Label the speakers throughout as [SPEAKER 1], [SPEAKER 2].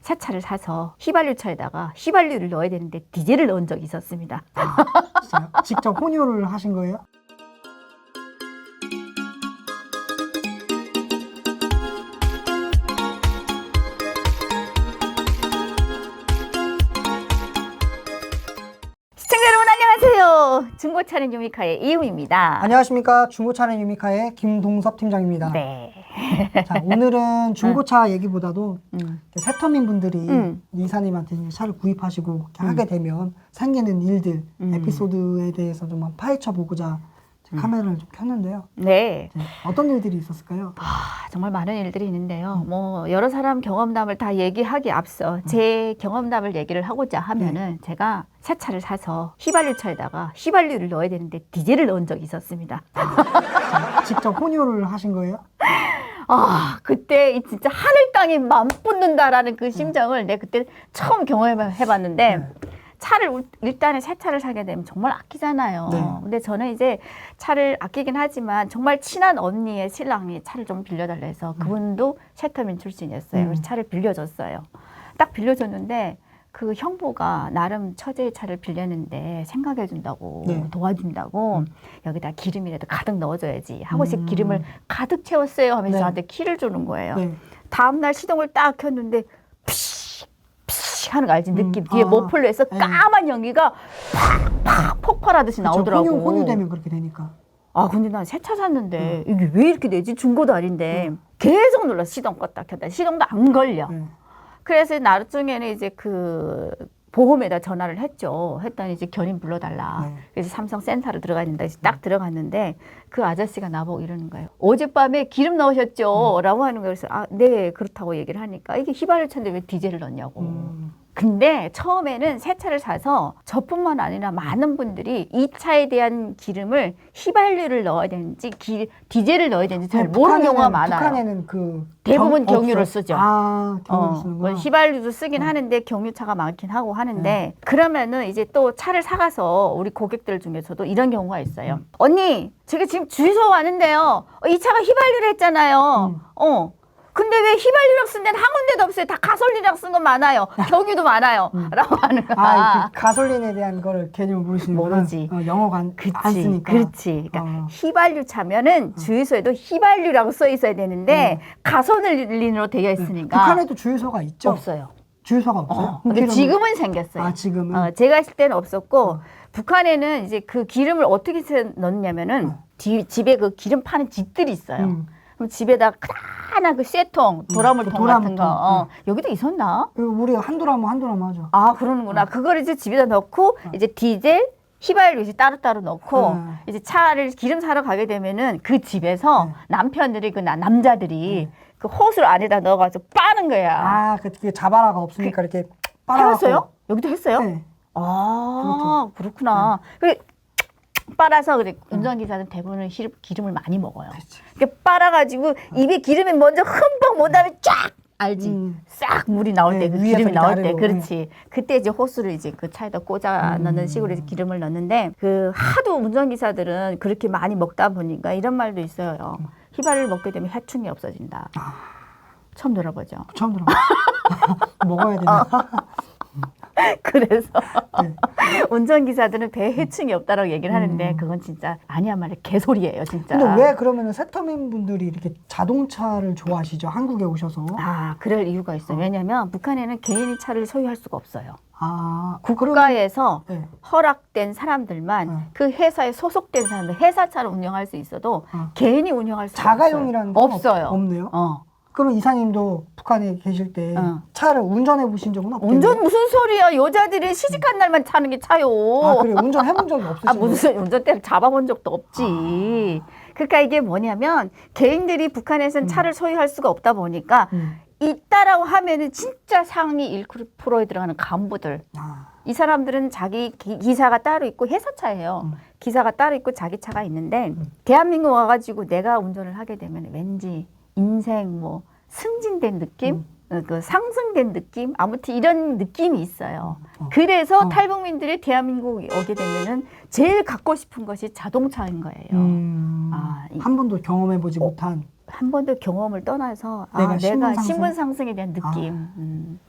[SPEAKER 1] 새 차를 사서 휘발유차에다가 휘발유를 넣어야 되는데 디젤을 넣은 적이 있었습니다.
[SPEAKER 2] 진짜요? 직접 혼혈을 하신 거예요?
[SPEAKER 1] 시청자 여러분 안녕하세요. 중고차는 유미카의 이유미입니다.
[SPEAKER 2] 안녕하십니까. 중고차는 유미카의 김동섭 팀장입니다.
[SPEAKER 1] 네.
[SPEAKER 2] 자, 오늘은 중고차 얘기보다도
[SPEAKER 1] 음.
[SPEAKER 2] 세터민 분들이 이사님한테 이제 차를 구입하시고 이렇게 하게 되면 생기는 일들, 에피소드에 대해서 좀 파헤쳐 보고자 카메라를 좀 켰는데요.
[SPEAKER 1] 네.
[SPEAKER 2] 어떤 일들이 있었을까요?
[SPEAKER 1] 정말 많은 일들이 있는데요. 뭐 여러 사람 경험담을 다 얘기하기 앞서 제 경험담을 얘기를 하고자 하면은 제가 새 차를 사서 휘발유차에다가 휘발유를 넣어야 되는데 디젤을 넣은 적이 있었습니다.
[SPEAKER 2] 직접 혼혈을 하신 거예요?
[SPEAKER 1] 그때 진짜 하늘 땅이 맞붙는다라는 그 심정을 내가 그때 처음 경험해봤는데 차를 일단은 새 차를 사게 되면 정말 아끼잖아요.
[SPEAKER 2] 네.
[SPEAKER 1] 근데 저는 이제 차를 아끼긴 하지만 정말 친한 언니의 신랑이 차를 좀 빌려달라 해서 그분도 세터민 출신이었어요. 그래서 차를 빌려줬어요. 딱 빌려줬는데 그 형부가 나름 처제의 차를 빌렸는데 생각해준다고 도와준다고 여기다 기름이라도 가득 넣어줘야지 하고서 기름을 가득 채웠어요 하면서 저한테 키를 주는 거예요. 다음날 시동을 딱 켰는데 하는 거 알지? 느낌. 뒤에 머플러에서 까만 연기가 팍팍 폭발하듯이 나오더라고.
[SPEAKER 2] 혼유되면 그렇게 되니까.
[SPEAKER 1] 근데 난 새 차 샀는데 이게 왜 이렇게 되지? 중고도 아닌데 계속 눌러 시동 껐다 켰다. 시동도 안 걸려. 그래서 나중에는 이제 그 보험에다 전화를 했죠. 했더니 이제 견인 불러달라. 그래서 삼성 센터로 들어가야 된다. 그래서 딱 들어갔는데 그 아저씨가 나보고 이러는 거예요. 어젯밤에 기름 넣으셨죠? 라고 하는 거예요. 그래서 네, 그렇다고 얘기를 하니까 이게 휘발유차인데 왜 디젤을 넣냐고. 근데 처음에는 새 차를 사서 저뿐만 아니라 많은 분들이 이 차에 대한 기름을 휘발유를 넣어야 되는지 디젤을 넣어야 되는지 잘 모르는 경우가 많아요.
[SPEAKER 2] 북한에는 그
[SPEAKER 1] 대부분 경유를 쓰죠.
[SPEAKER 2] 경유를 쓰는구나.
[SPEAKER 1] 휘발유도 쓰긴 하는데 경유차가 많긴 하고 하는데 그러면은 이제 또 차를 사가서 우리 고객들 중에서도 이런 경우가 있어요. 언니, 제가 지금 주유소 왔는데요. 이 차가 휘발유를 했잖아요. 근데 왜 휘발유랑 쓴 데는 한 군데도 없어요. 다 가솔린이랑 쓴 건 많아요. 경유도 많아요. 라고 하는 거야.
[SPEAKER 2] 그 가솔린에 대한 거를 개념을 모르시는구나.
[SPEAKER 1] 모르지.
[SPEAKER 2] 영어가 안 쓰니까.
[SPEAKER 1] 그렇지. 그러니까 휘발유 차면은 주유소에도 휘발유라고 써 있어야 되는데 가솔린으로 되어 있으니까.
[SPEAKER 2] 북한에도 주유소가 있죠?
[SPEAKER 1] 없어요.
[SPEAKER 2] 주유소가 없어요?
[SPEAKER 1] 근데 지금은 생겼어요.
[SPEAKER 2] 지금은?
[SPEAKER 1] 제가 있을 때는 없었고 북한에는 이제 그 기름을 어떻게 넣냐면은 집에 그 기름 파는 집들이 있어요. 그럼 집에다 크다란 그 쇠통, 도라물통 같은 거. 여기도 있었나?
[SPEAKER 2] 우리 한도라무 하죠.
[SPEAKER 1] 그러는구나. 그걸 이제 집에다 넣고 이제 디젤, 휘발유 이제 따로따로 넣고 이제 차를 기름 사러 가게 되면은 그 집에서 남편들이 남자들이 그 호스를 안에다 넣어가지고 빠는 거야.
[SPEAKER 2] 그게 자바라가 없으니까 이렇게 빨아서.
[SPEAKER 1] 해봤어요? 여기도 했어요?
[SPEAKER 2] 네.
[SPEAKER 1] 그렇구나. 그래 빨아서 그래 운전기사는 대부분 기름을 많이 먹어요. 이렇게 빨아가지고 입에 기름이 먼저 흠뻑 못 다음에 쫙 알지? 싹 물이 나올 때 그 기름이 나올 때 그렇지. 그때 이제 호스를 이제 그 차에다 꽂아 넣는 식으로 이제 기름을 넣는데 그 하도 운전기사들은 그렇게 많이 먹다 보니까 이런 말도 있어요. 휘발유를 먹게 되면 해충이 없어진다. 처음 들어보죠?
[SPEAKER 2] 처음 들어봐. 먹어야 되나?
[SPEAKER 1] 그래서 운전기사들은 배에 해충이 없다라고 얘기를 하는데 그건 진짜 아니야말로 개소리예요 진짜.
[SPEAKER 2] 근데 왜 그러면 세터민 분들이 이렇게 자동차를 좋아하시죠? 한국에 오셔서.
[SPEAKER 1] 그럴 이유가 있어요. 왜냐면 북한에는 개인이 차를 소유할 수가 없어요. 국가에서 허락된 사람들만 그 회사에 소속된 사람들 회사차를 운영할 수 있어도 개인이 운영할 수
[SPEAKER 2] 자가용이라는 건
[SPEAKER 1] 없어요.
[SPEAKER 2] 없네요. 그러면 이사님도 북한에 계실 때 차를 운전해 보신 적은 없겠네요?
[SPEAKER 1] 운전 무슨 소리야. 여자들이 시집간 날만 차는 게 차요.
[SPEAKER 2] 그래 운전해 본 적이 없으신가요?
[SPEAKER 1] 무슨 운전대를 잡아본 적도 없지. 그러니까 이게 뭐냐면 개인들이 북한에서는 차를 소유할 수가 없다 보니까 있다라고 하면은 진짜 상위 1%에 들어가는 간부들. 이 사람들은 자기 기사가 따로 있고 회사차예요. 기사가 따로 있고 자기 차가 있는데 대한민국 와가지고 내가 운전을 하게 되면 왠지 인생 승진된 느낌? 그 상승된 느낌? 아무튼 이런 느낌이 있어요. 그래서 탈북민들이 대한민국에 오게 되면은 제일 갖고 싶은 것이 자동차인 거예요.
[SPEAKER 2] 한 번도 경험해보지 못한.
[SPEAKER 1] 한 번도 경험을 떠나서
[SPEAKER 2] 내가
[SPEAKER 1] 내가 신분 상승에 대한 느낌.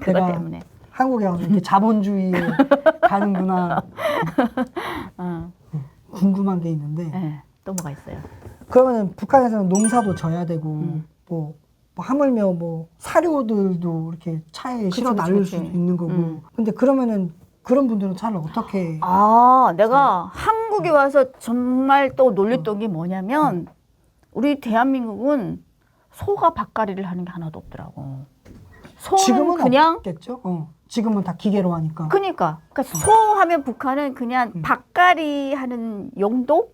[SPEAKER 1] 그것
[SPEAKER 2] 내가
[SPEAKER 1] 때문에.
[SPEAKER 2] 한국에 와서 이렇게 자본주의에 가는구나. 궁금한 게 있는데
[SPEAKER 1] 네, 또 뭐가 있어요?
[SPEAKER 2] 그러면 북한에서는 농사도 져야 되고 뭐 하물며 뭐 사료들도 이렇게 차에 실어 나를 수도 있는 거고. 근데 그러면은 그런 분들은 차를 어떻게?
[SPEAKER 1] 내가 한국에 와서 정말 또 놀랬던 게 뭐냐면 우리 대한민국은 소가 밭갈이를 하는 게 하나도 없더라고. 소는
[SPEAKER 2] 지금은
[SPEAKER 1] 그냥
[SPEAKER 2] 없겠죠. 지금은 다 기계로 하니까.
[SPEAKER 1] 그러니까 소 하면 북한은 그냥 밭갈이 하는 용도?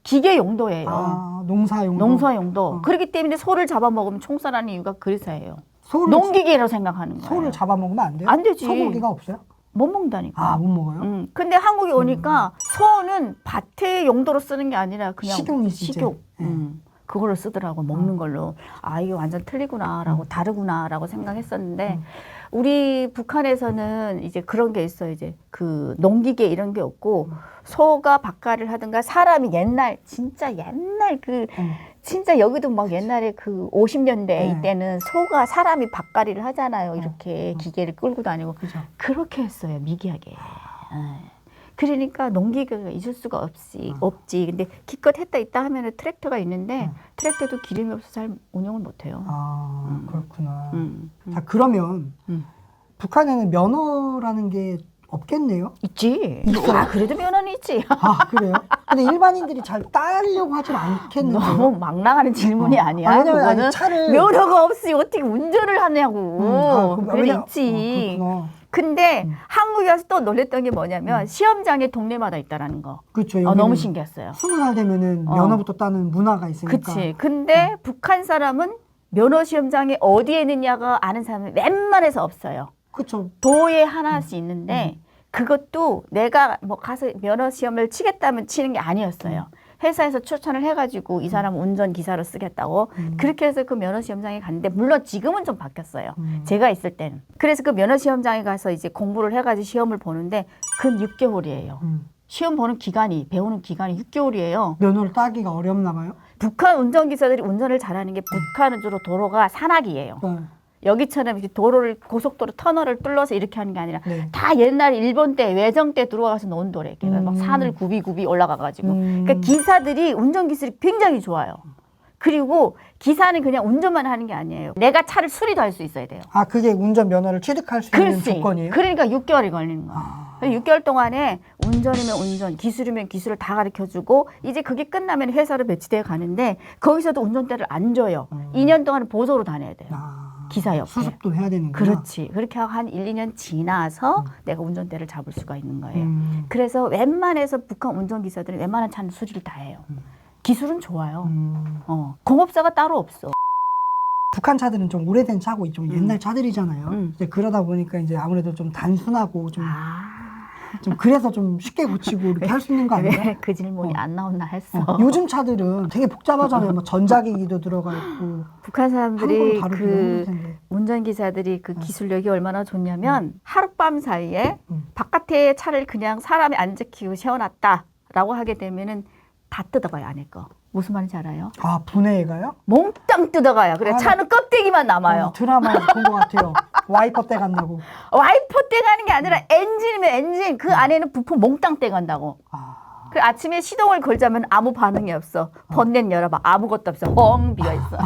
[SPEAKER 1] 기계 용도예요.
[SPEAKER 2] 농사 용도.
[SPEAKER 1] 농사 용도. 그렇기 때문에 소를 잡아먹으면 총살하는 이유가 그래서예요.
[SPEAKER 2] 소를
[SPEAKER 1] 농기계로 생각하는 거예요.
[SPEAKER 2] 소를 잡아먹으면 안 돼요?
[SPEAKER 1] 안 되지.
[SPEAKER 2] 소고기가 없어요?
[SPEAKER 1] 못 먹다니까.
[SPEAKER 2] 못 먹어요?
[SPEAKER 1] 근데 한국에 오니까 소는 밭의 용도로 쓰는 게 아니라 그냥
[SPEAKER 2] 식용이지,
[SPEAKER 1] 식용.
[SPEAKER 2] 이제.
[SPEAKER 1] 그걸로 쓰더라고, 먹는 걸로. 이게 완전 틀리구나라고, 다르구나라고 생각했었는데, 우리 북한에서는 이제 그런 게 있어요. 이제 그 농기계 이런 게 없고, 소가 밭갈이를 하든가 사람이 진짜 옛날 진짜 여기도 막 옛날에 그 50년대 이때는 소가 사람이 밭갈이를 하잖아요. 이렇게 기계를 끌고 다니고.
[SPEAKER 2] 그죠.
[SPEAKER 1] 그렇게 했어요, 미개하게. 그러니까 농기계가 있을 수가 없지. 근데 기껏 했다 있다 하면은 트랙터가 있는데 트랙터도 기름이 없어서 잘 운영을 못 해요.
[SPEAKER 2] 그렇구나. 자, 그러면 북한에는 면허라는 게 없겠네요?
[SPEAKER 1] 있지. 그래도 면허는 있지.
[SPEAKER 2] 그래요? 근데 일반인들이 잘 따려고 하진 않겠는데요?
[SPEAKER 1] 너무 막 나가는 질문이 아니야.
[SPEAKER 2] 왜냐면
[SPEAKER 1] 그거는
[SPEAKER 2] 차를
[SPEAKER 1] 면허가 없이 어떻게 운전을 하냐고. 그래 있지.
[SPEAKER 2] 그렇구나.
[SPEAKER 1] 근데 한국에 와서 또 놀랬던 게 뭐냐면 시험장이 동네마다 있다라는 거.
[SPEAKER 2] 그렇죠.
[SPEAKER 1] 너무 신기했어요.
[SPEAKER 2] 20살 되면은 면허부터 따는 문화가 있으니까.
[SPEAKER 1] 그치. 근데 북한 사람은 면허 시험장이 어디에 있느냐가 아는 사람은 웬만해서 없어요.
[SPEAKER 2] 그렇죠.
[SPEAKER 1] 도에 하나씩 있는데 그것도 내가 뭐 가서 면허 시험을 치겠다면 치는 게 아니었어요. 회사에서 추천을 해가지고 이 사람 운전기사로 쓰겠다고 그렇게 해서 그 면허시험장에 갔는데 물론 지금은 좀 바뀌었어요. 제가 있을 때는. 그래서 그 면허시험장에 가서 이제 공부를 해가지고 시험을 보는데 근 6개월이에요. 시험 보는 기간이 배우는 기간이 6개월이에요.
[SPEAKER 2] 면허를 따기가 어렵나 봐요?
[SPEAKER 1] 북한 운전기사들이 운전을 잘하는 게 북한은 주로 도로가 산악이에요. 여기처럼 이렇게 도로를 고속도로 터널을 뚫어서 이렇게 하는 게 아니라 다 옛날 일본 때 외정 때 들어와서 놓은 도래. 막 산을 굽이 올라가가지고. 그러니까 기사들이 운전 기술이 굉장히 좋아요. 그리고 기사는 그냥 운전만 하는 게 아니에요. 내가 차를 수리도 할 수 있어야 돼요.
[SPEAKER 2] 그게 운전 면허를 취득할 수 있는 조건이에요?
[SPEAKER 1] 그러니까 6개월이 걸리는 거예요. 6개월 동안에 운전이면 운전, 기술이면 기술을 다 가르쳐주고 이제 그게 끝나면 회사로 배치되어 가는데 거기서도 운전대를 안 줘요. 2년 동안은 보조로 다녀야 돼요. 기사 옆에.
[SPEAKER 2] 수습도 해야 되는 거야.
[SPEAKER 1] 그렇지. 그렇게 하고 한 1, 2년 지나서 내가 운전대를 잡을 수가 있는 거예요. 그래서 웬만해서 북한 운전기사들은 웬만한 차는 수리를 다 해요. 기술은 좋아요. 공업사가 따로 없어.
[SPEAKER 2] 북한 차들은 좀 오래된 차고 좀 옛날 차들이잖아요. 이제 그러다 보니까 이제 아무래도 좀 단순하고 좀 그래서 좀 쉽게 고치고 이렇게 할 수 있는 거 아니에요?
[SPEAKER 1] 왜 그 질문이 안 나왔나 했어.
[SPEAKER 2] 요즘 차들은 되게 복잡하잖아요. 뭐 전자기기도 들어가 있고.
[SPEAKER 1] 북한 사람들이
[SPEAKER 2] 한국은
[SPEAKER 1] 그 운전기사들이 그 기술력이 얼마나 좋냐면 하룻밤 사이에 바깥에 차를 그냥 사람이 안 지키고 세워놨다라고 하게 되면은 다 뜯어가요, 안에 거. 무슨 말인지 알아요?
[SPEAKER 2] 분해가요?
[SPEAKER 1] 몽땅 뜯어가요. 그래 차는 껍데기만 남아요.
[SPEAKER 2] 드라마에서 본 것 같아요. 와이퍼 떼 간다고.
[SPEAKER 1] 와이퍼 떼가는 게 아니라 엔진이면 엔진 그 안에는 부품 몽땅 떼간다고. 그 아침에 시동을 걸자면 아무 반응이 없어. 번넷 열어봐. 아무것도 없어. 뻥 비어있어.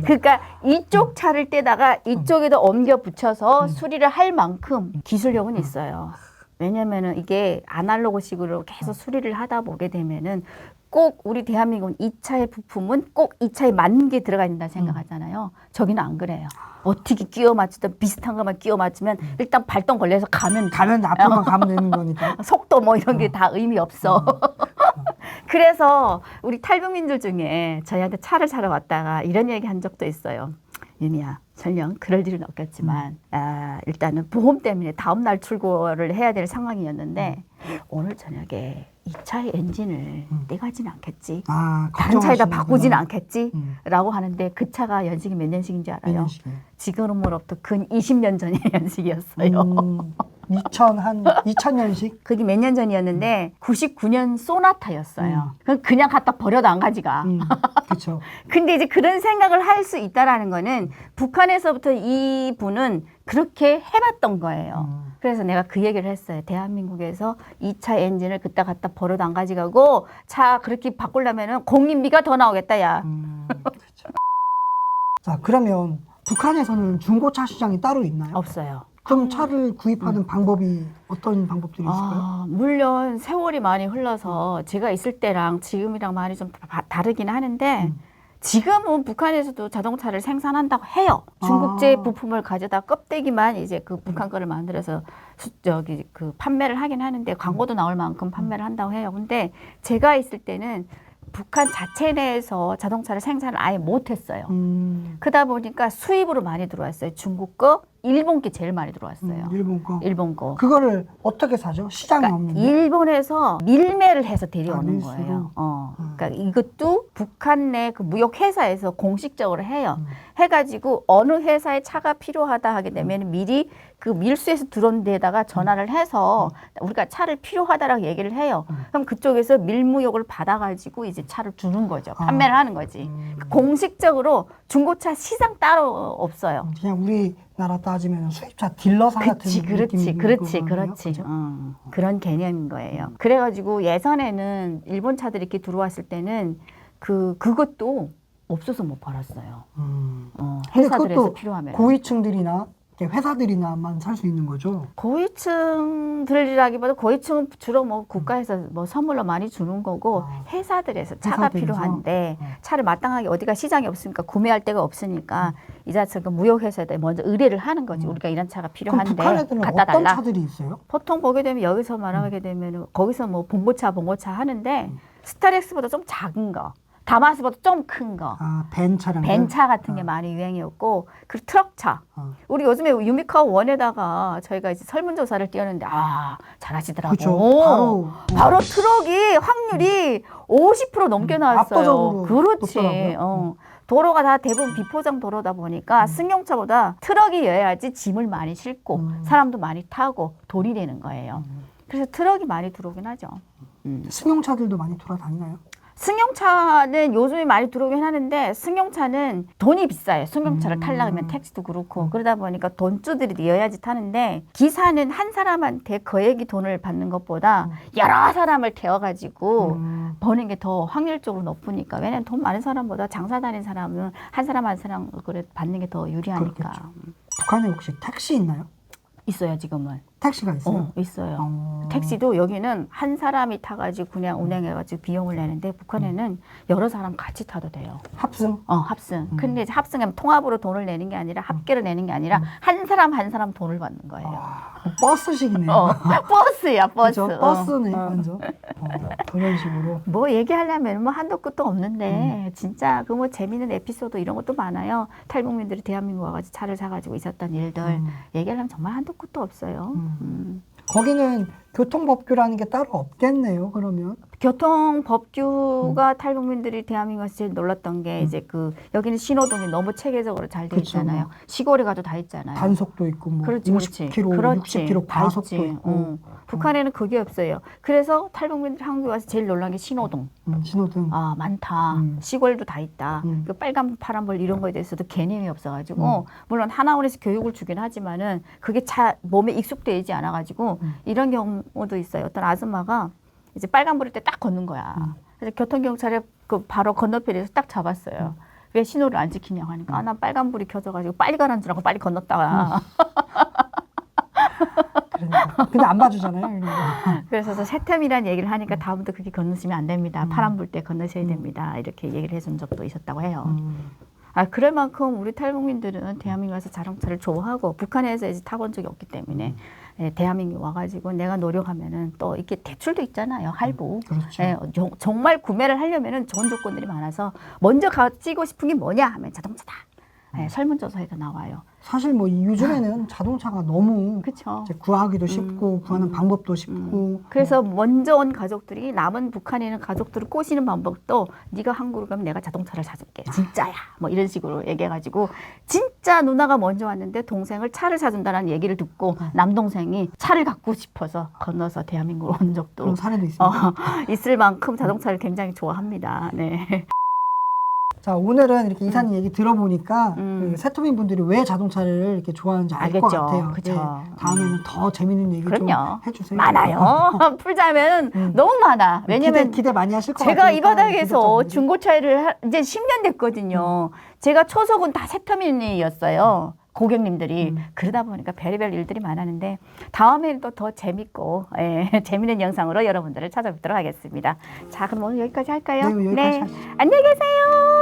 [SPEAKER 1] 그러니까 이쪽 차를 떼다가 이쪽에다 옮겨 붙여서 수리를 할 만큼 기술력은 있어요. 왜냐면은 이게 아날로그식으로 계속 수리를 하다 보게 되면은 꼭 우리 대한민국은 이 차의 부품은 꼭 이 차에 맞는 게 들어가 있다 생각하잖아요. 저기는 안 그래요. 어떻게 끼워 맞추든 비슷한 것만 끼워 맞추면 일단 발동 걸려서 가면
[SPEAKER 2] 앞으로만 가면 되는 거니까.
[SPEAKER 1] 속도 뭐 이런 게 다 의미 없어. 그래서 우리 탈북민들 중에 저희한테 차를 사러 왔다가 이런 얘기 한 적도 있어요. 유미야, 설령 그럴 일은 없겠지만 일단은 보험 때문에 다음 날 출고를 해야 될 상황이었는데 오늘 저녁에 이 차의 엔진을 떼가지는 않겠지? 다른 차에다 바꾸지는 않겠지? 라고 하는데 그 차가 연식이 몇 년식인지 알아요? 지금으로부터 근 20년 전의 연식이었어요.
[SPEAKER 2] 2000년식?
[SPEAKER 1] 그게 몇 년 전이었는데 99년 소나타였어요. 그냥 갖다 버려도 안 가지가.
[SPEAKER 2] 그렇죠.
[SPEAKER 1] 근데 이제 그런 생각을 할 수 있다라는 거는 북한에서부터 이 분은 그렇게 해봤던 거예요. 그래서 내가 그 얘기를 했어요. 대한민국에서 2차 엔진을 그때 갖다 버려도 안 가져가고 차 그렇게 바꾸려면은 공인비가 더 나오겠다, 야.
[SPEAKER 2] 그렇죠. 자, 그러면 북한에서는 중고차 시장이 따로 있나요?
[SPEAKER 1] 없어요.
[SPEAKER 2] 그럼 차를 구입하는 방법이 어떤 방법들이 있을까요?
[SPEAKER 1] 물론 세월이 많이 흘러서 제가 있을 때랑 지금이랑 많이 좀 다르긴 하는데 지금은 북한에서도 자동차를 생산한다고 해요. 중국제 부품을 가져다 껍데기만 이제 그 북한 거를 만들어서 그 판매를 하긴 하는데 광고도 나올 만큼 판매를 한다고 해요. 근데 제가 있을 때는 북한 자체 내에서 자동차를 생산을 아예 못했어요. 그러다 보니까 수입으로 많이 들어왔어요. 중국 거, 일본 게 제일 많이 들어왔어요.
[SPEAKER 2] 일본 거.
[SPEAKER 1] 일본 거.
[SPEAKER 2] 그거를 어떻게 사죠? 시장이
[SPEAKER 1] 그러니까
[SPEAKER 2] 없는데.
[SPEAKER 1] 일본에서 밀매를 해서 데려오는
[SPEAKER 2] 밀수로?
[SPEAKER 1] 거예요. 그러니까 이것도 북한 내 그 무역 회사에서 공식적으로 해요. 해가지고 어느 회사에 차가 필요하다 하게 되면 미리 그 밀수에서 들어온 데다가 전화를 해서 우리가 차를 필요하다라고 얘기를 해요. 그럼 그쪽에서 밀무역을 받아가지고 이제 차를 주는 거죠. 판매를 하는 거지. 공식적으로 중고차 시장 따로 없어요.
[SPEAKER 2] 그냥 우리나라 따지면 수입차 딜러사 같은 느낌인
[SPEAKER 1] 그렇지.
[SPEAKER 2] 거네요. 그죠?
[SPEAKER 1] 그런 개념인 거예요. 그래가지고 예전에는 일본 차들이 이렇게 들어왔을 때는 그것도 없어서 못 팔았어요.
[SPEAKER 2] 근데
[SPEAKER 1] 회사들에서
[SPEAKER 2] 그것도
[SPEAKER 1] 필요하면.
[SPEAKER 2] 고위층들이나 회사들이나만 살 수 있는 거죠.
[SPEAKER 1] 고위층들이라기보다 고위층은 주로 뭐 국가에서 뭐 선물로 많이 주는 거고 회사들에서 차가
[SPEAKER 2] 회사들에서?
[SPEAKER 1] 필요한데 차를 마땅하게 어디가 시장이 없으니까 구매할 데가 없으니까 이 자체가 무역회사에 먼저 의뢰를 하는 거지. 우리가 이런 차가
[SPEAKER 2] 그럼
[SPEAKER 1] 필요한데
[SPEAKER 2] 북한 애들은
[SPEAKER 1] 갖다
[SPEAKER 2] 어떤
[SPEAKER 1] 달라.
[SPEAKER 2] 차들이 있어요?
[SPEAKER 1] 보통 보게 되면 여기서 말하게 되면 거기서 뭐 봉고차 하는데 스타렉스보다 좀 작은 거, 다마스보다 좀 큰 거.
[SPEAKER 2] 벤 차량.
[SPEAKER 1] 벤차 같은 게 많이 유행이었고, 그리고 트럭차. 우리 요즘에 유미카우 원에다가 저희가 이제 설문조사를 띄웠는데, 잘하시더라고.
[SPEAKER 2] 그렇죠.
[SPEAKER 1] 바로 트럭이 확률이 50% 넘게 나왔어요.
[SPEAKER 2] 압도적으로
[SPEAKER 1] 그렇지.
[SPEAKER 2] 높더라고요.
[SPEAKER 1] 도로가 다 대부분 비포장 도로다 보니까 승용차보다 트럭이여야지 짐을 많이 싣고 사람도 많이 타고 돈이 되는 거예요. 그래서 트럭이 많이 들어오긴 하죠.
[SPEAKER 2] 승용차들도 많이 돌아다니나요?
[SPEAKER 1] 승용차는 요즘에 많이 들어오긴 하는데 승용차는 돈이 비싸요. 승용차를 타려면 택시도 그렇고 그러다 보니까 돈주들이 이어야지 타는데 기사는 한 사람한테 거액의 돈을 받는 것보다 여러 사람을 태워가지고 버는 게 더 확률적으로 높으니까 왜냐면 돈 많은 사람보다 장사 다닌 사람은 한 사람 그래 받는 게 더 유리하니까.
[SPEAKER 2] 그렇겠죠. 북한에 혹시 택시 있나요?
[SPEAKER 1] 있어요 지금은.
[SPEAKER 2] 택시가 있어요?
[SPEAKER 1] 있어요. 택시도 여기는 한 사람이 타가지고 그냥 운행해가지고 비용을 내는데 북한에는 여러 사람 같이 타도 돼요.
[SPEAKER 2] 합승?
[SPEAKER 1] 합승. 근데 이제 합승하면 통합으로 돈을 내는 게 아니라 합계로 내는 게 아니라 한 사람 돈을 받는 거예요.
[SPEAKER 2] 버스식이네요.
[SPEAKER 1] 버스야, 버스.
[SPEAKER 2] 그렇죠? 버스네, 완전. 그런 식으로.
[SPEAKER 1] 뭐 얘기하려면 뭐 한도 끝도 없는데 진짜 그 뭐 재미있는 에피소드 이런 것도 많아요. 탈북민들이 대한민국 와가지고 차를 사가지고 있었던 일들 얘기하려면 정말 한도 끝도 없어요.
[SPEAKER 2] 거기는 교통법규라는 게 따로 없겠네요, 그러면.
[SPEAKER 1] 교통법규가 탈북민들이 대한민국에서 제일 놀랐던 게 이제 여기는 신호등이 너무 체계적으로 잘 돼
[SPEAKER 2] 그쵸.
[SPEAKER 1] 있잖아요. 시골에 가도 다 있잖아요.
[SPEAKER 2] 단속도 있고, 뭐
[SPEAKER 1] 그렇지.
[SPEAKER 2] 50km, 60km 과속도 있고.
[SPEAKER 1] 북한에는 그게 없어요. 그래서 탈북민들이 한국에 와서 제일 놀란 게 신호등.
[SPEAKER 2] 신호등.
[SPEAKER 1] 많다. 시골도 다 있다. 그 빨간, 파란불 이런 거에 대해서도 개념이 없어가지고 물론 하나원에서 교육을 주긴 하지만은 그게 몸에 익숙되어 있지 않아가지고 이런 경우도 있어요. 어떤 아줌마가 이제 빨간불일 때 딱 걷는 거야. 그래서 교통경찰에 바로 건너편에서 딱 잡았어요. 왜 신호를 안 지키냐고 하니까 난 빨간불이 켜져가지고 빨리 가라는 줄 알고 빨리 건넜다가
[SPEAKER 2] 그러니까. 근데 안 봐주잖아요.
[SPEAKER 1] 그래서 새템이라는 얘기를 하니까 다음부터 그렇게 건너시면 안 됩니다. 파란불 때 건너셔야 됩니다. 이렇게 얘기를 해준 적도 있었다고 해요. 그럴 만큼 우리 탈북민들은 대한민국 와서 자동차를 좋아하고 북한에서 이제 타본 적이 없기 때문에 대한민국 와가지고 내가 노력하면은 또 이렇게 대출도 있잖아요. 할부.
[SPEAKER 2] 그렇죠.
[SPEAKER 1] 정말 구매를 하려면은 좋은 조건들이 많아서 먼저 가지고 싶은 게 뭐냐 하면 자동차다. 설문조사에도 나와요.
[SPEAKER 2] 사실 뭐 요즘에는 자동차가 너무
[SPEAKER 1] 그렇죠.
[SPEAKER 2] 이제 구하기도 쉽고 구하는 방법도 쉽고
[SPEAKER 1] 그래서 먼저 온 가족들이 남은 북한에 있는 가족들을 꼬시는 방법도 네가 한국으로 가면 내가 자동차를 사줄게. 진짜야. 뭐 이런 식으로 얘기해가지고 진짜 누나가 먼저 왔는데 동생을 차를 사준다는 얘기를 듣고 남동생이 차를 갖고 싶어서 건너서 대한민국으로 온 적도
[SPEAKER 2] 그런 사례도 있습니다.
[SPEAKER 1] 있을 만큼 자동차를 굉장히 좋아합니다. 네.
[SPEAKER 2] 자, 오늘은 이렇게 이사님 얘기 들어보니까
[SPEAKER 1] 음.
[SPEAKER 2] 그 세토민 분들이 왜 자동차를 이렇게 좋아하는지 알 것
[SPEAKER 1] 알겠죠.
[SPEAKER 2] 같아요.
[SPEAKER 1] 그쵸.
[SPEAKER 2] 네, 다음에는 더 재밌는 얘기 좀
[SPEAKER 1] 그럼요.
[SPEAKER 2] 해주세요.
[SPEAKER 1] 많아요. 풀자면 너무 많아. 왜냐면
[SPEAKER 2] 기대 많이 하실 것
[SPEAKER 1] 제가
[SPEAKER 2] 같아요.
[SPEAKER 1] 이 바닥에서
[SPEAKER 2] 구독자분들이.
[SPEAKER 1] 중고차를 이제 10년 됐거든요. 제가 초속은 다 세터민이었어요. 고객님들이. 그러다 보니까 별의별 일들이 많았는데 다음에는 더 재밌고 재밌는 영상으로 여러분들을 찾아뵙도록 하겠습니다. 자, 그럼 오늘 여기까지 할까요?
[SPEAKER 2] 네, 여기까지 하시죠.
[SPEAKER 1] 안녕히 계세요.